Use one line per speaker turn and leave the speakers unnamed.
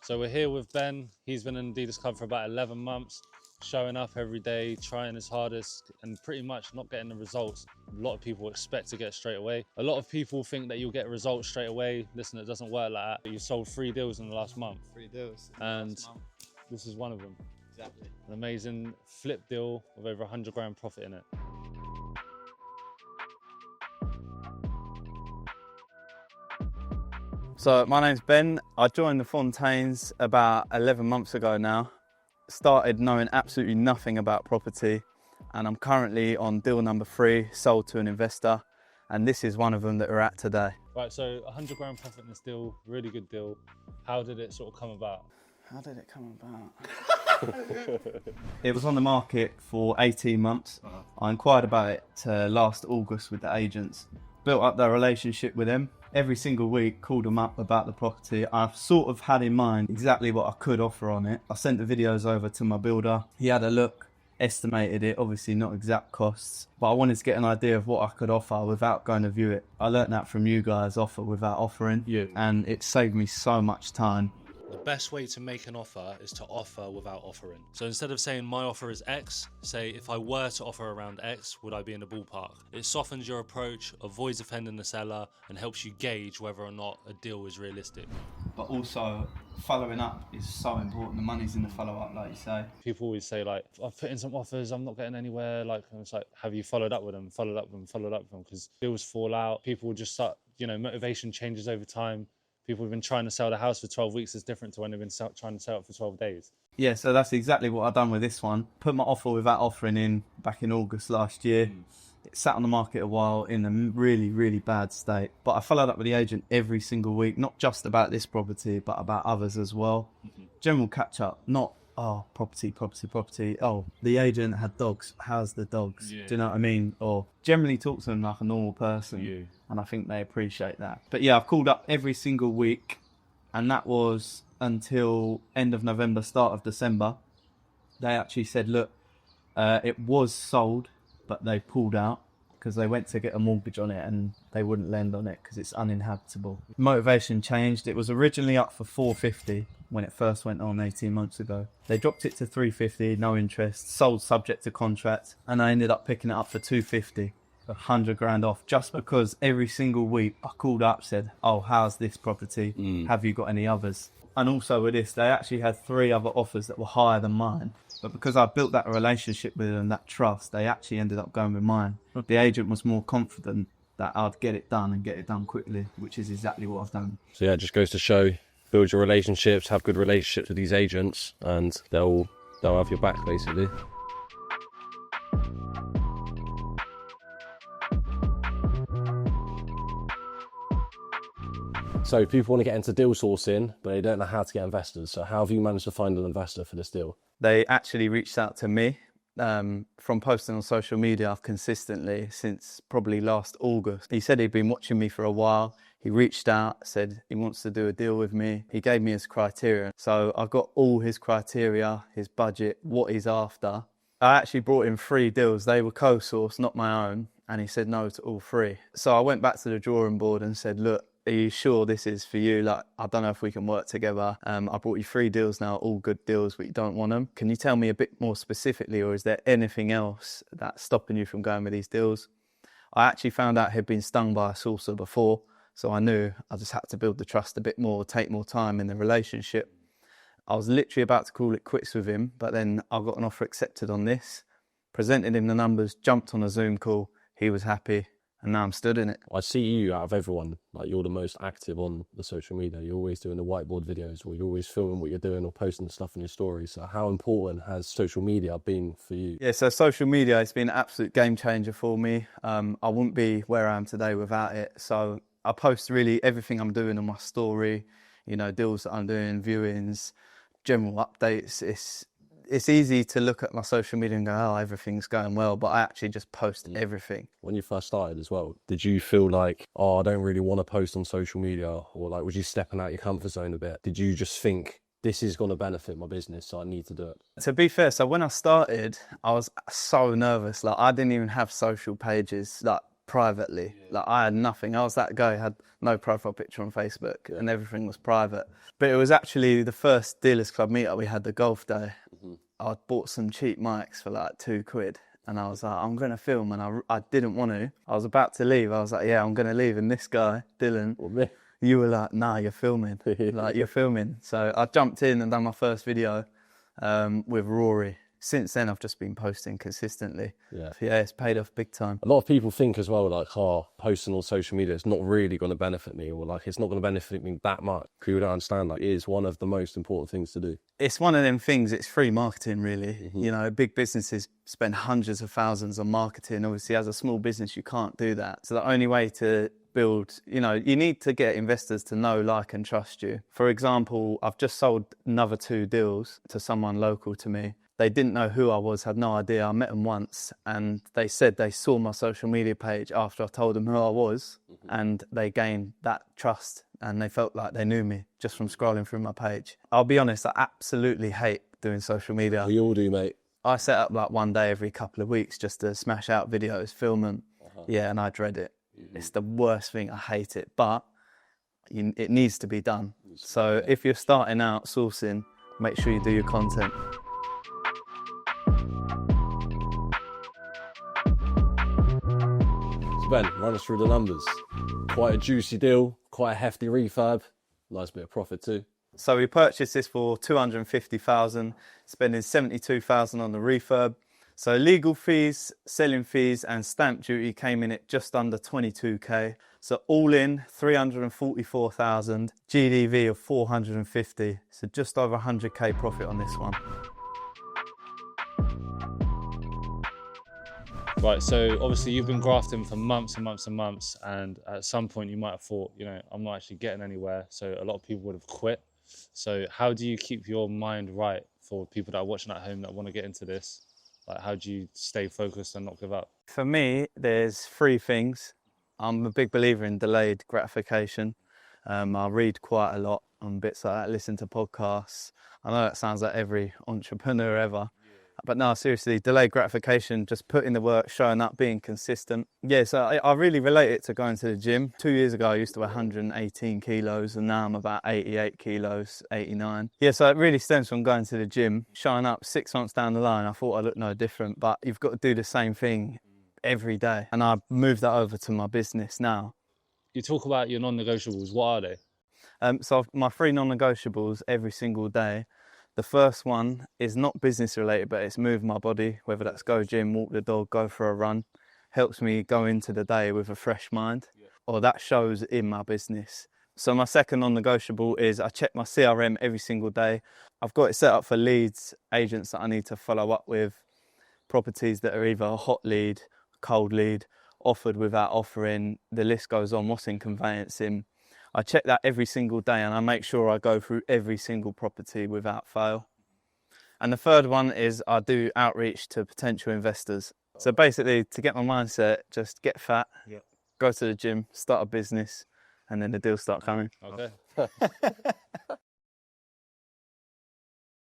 So we're here with Ben. He's been in Adidas Club for about 11 months, showing up every day, trying his hardest, and pretty much not getting the results a lot of people expect to get straight away. A lot of people think that you'll get results straight away. Listen, it doesn't work like that. You sold 3 deals in the last month.
3 deals in
and
the last month.
This is one of them.
Exactly.
An amazing flip deal with over 100 grand profit in it.
So my name's Ben. I joined the Fontaines about 11 months ago now. Started knowing absolutely nothing about property, and I'm currently on deal number 3, sold to an investor, and this is one of them that we're at today.
Right, so 100 grand profit in this deal, really good deal. How did it sort of come about?
How did it come about? It was on the market for 18 months. I inquired about it last August with the agents, built up their relationship with them. Every single week, called them up about the property. I've sort of had in mind exactly what I could offer on it. I sent the videos over to my builder. He had a look, estimated it, obviously not exact costs, but I wanted to get an idea of what I could offer without going to view it. I learnt that from you guys, offer without offering, and it saved me so much time.
The best way to make an offer is to offer without offering. So instead of saying my offer is X, say if I were to offer around X, would I be in the ballpark? It softens your approach, avoids offending the seller, and helps you gauge whether or not a deal is realistic.
But also, following up is so important. The money's in the follow-up, like you say.
People always say, like, I've put in some offers, I'm not getting anywhere. Like, and it's like, have you followed up with them? Followed up with them? Because deals fall out. People just start, motivation changes over time. People have been trying to sell the house for 12 weeks is different to when they've been trying to sell it for 12 days.
Yeah, so that's exactly what I've done with this one. Put my offer without offering in back in August last year. It sat on the market a while in a really, really bad state. But I followed up with the agent every single week, not just about this property, but about others as well. General catch up, not, property. Oh, the agent had dogs. How's the dogs? Do you know what I mean? Or generally talk to them like a normal person. And I think they appreciate that. But yeah, I've called up every single week, and that was until end of November, start of December. They actually said, look, it was sold, but they pulled out because they went to get a mortgage on it and they wouldn't lend on it because it's uninhabitable. Motivation changed. It was originally up for 450 when it first went on 18 months ago. They dropped it to 350, no interest, sold subject to contract, and I ended up picking it up for 250. 100 grand off, just because every single week I called up, said, oh, how's this property? Have you got any others? And also with this, they actually had 3 other offers that were higher than mine. But because I built that relationship with them, that trust, they actually ended up going with mine. The agent was more confident that I'd get it done and get it done quickly, which is exactly what I've done.
So yeah, it just goes to show, build your relationships, have good relationships with these agents, and they'll have your back basically. So people want to get into deal sourcing, but they don't know how to get investors. So how have you managed to find an investor for this deal?
They actually reached out to me from posting on social media consistently since probably last August. He said he'd been watching me for a while. He reached out, said he wants to do a deal with me. He gave me his criteria. So I've got all his criteria, his budget, what he's after. I actually brought in 3 deals. They were co-sourced, not my own. And he said no to all 3. So I went back to the drawing board and said, look, are you sure this is for you? Like, I don't know if we can work together. I brought you 3 deals now, all good deals, but you don't want them. Can you tell me a bit more specifically, or is there anything else that's stopping you from going with these deals? I actually found out he'd been stung by a saucer before, so I knew I just had to build the trust a bit more, take more time in the relationship. I was literally about to call it quits with him, but then I got an offer accepted on this, presented him the numbers, jumped on a Zoom call, he was happy. And now I'm stood in it.
I see you out of everyone, like you're the most active on the social media. You're always doing the whiteboard videos, or you're always filming what you're doing or posting stuff in your stories. So how important has social media been for you?
Yeah, so social media has been an absolute game changer for me. I wouldn't be where I am today without it. So I post really everything I'm doing on my story, deals that I'm doing, viewings, general updates. It's easy to look at my social media and go, oh, everything's going well, but I actually just post everything.
When you first started as well, did you feel like, I don't really want to post on social media, or like, was you stepping out your comfort zone a bit? Did you just think, this is going to benefit my business, so I need to do it?
To be fair, so when I started, I was so nervous. Like, I didn't even have social pages. Like, privately. Like I had nothing. I was that guy who had no profile picture on Facebook and everything was private. But it was actually the first Dealers Club meetup we had, the golf day. I bought some cheap mics for like £2 and I was like, I'm going to film, and I didn't want to. I was about to leave. I was like, yeah, I'm going to leave. And this guy, Dylan, you were like, nah, you're filming. Like, you're filming. So I jumped in and done my first video with Rory. Since then, I've just been posting consistently. Yeah, it's paid off big time.
A lot of people think as well, like, posting on social media is not really going to benefit me, or like, it's not going to benefit me that much. People don't understand, like, it is one of the most important things to do.
It's one of them things, it's free marketing, really. You know, big businesses spend hundreds of thousands on marketing. Obviously, as a small business, you can't do that. So the only way to build, you know, you need to get investors to know, like, and trust you. For example, I've just sold another 2 deals to someone local to me. They didn't know who I was, had no idea. I met them once and they said they saw my social media page after I told them who I was, and they gained that trust and they felt like they knew me just from scrolling through my page. I'll be honest, I absolutely hate doing social media.
We all do, mate.
I set up like one day every couple of weeks just to smash out videos, film them. Yeah, and I dread it. It's the worst thing. I hate it, but it needs to be done. So if you're starting out sourcing, make sure you do your content.
Ben, run us through the numbers. Quite a juicy deal, quite a hefty refurb, nice bit of profit too.
So we purchased this for 250,000, spending 72,000 on the refurb. So legal fees, selling fees and stamp duty came in at just under 22k. So all in 344,000, GDV of 450. So just over 100k profit on this one.
Right, so obviously you've been grafting for months and months and months, and at some point you might have thought, you know, I'm not actually getting anywhere, so a lot of people would have quit. So how do you keep your mind right for people that are watching at home that want to get into this? Like, how do you stay focused and not give up?
For me, there's 3 things. I'm a big believer in delayed gratification. I read quite a lot on bits like that, listen to podcasts. I know that sounds like every entrepreneur ever. But no, seriously, delayed gratification, just putting the work, showing up, being consistent. Yeah, so I really relate it to going to the gym. 2 years ago, I used to weigh 118 kilos and now I'm about 88 kilos, 89. Yeah, so it really stems from going to the gym, showing up. 6 months down the line, I thought I looked no different, but you've got to do the same thing every day. And I've moved that over to my business now.
You talk about your non-negotiables, what are they?
So my 3 non-negotiables every single day. The first one is not business related, but it's move my body, whether that's go gym, walk the dog, go for a run. Helps me go into the day with a fresh mind, or that shows in my business. So my second non-negotiable is I check my CRM every single day. I've got it set up for leads, agents that I need to follow up with, properties that are either a hot lead, cold lead, offered without offering, the list goes on, what's in conveyancing. I check that every single day and I make sure I go through every single property without fail. And the third one is I do outreach to potential investors. So basically, to get my mindset, just get fat, go to the gym, start a business, and then the deals start coming.
Okay.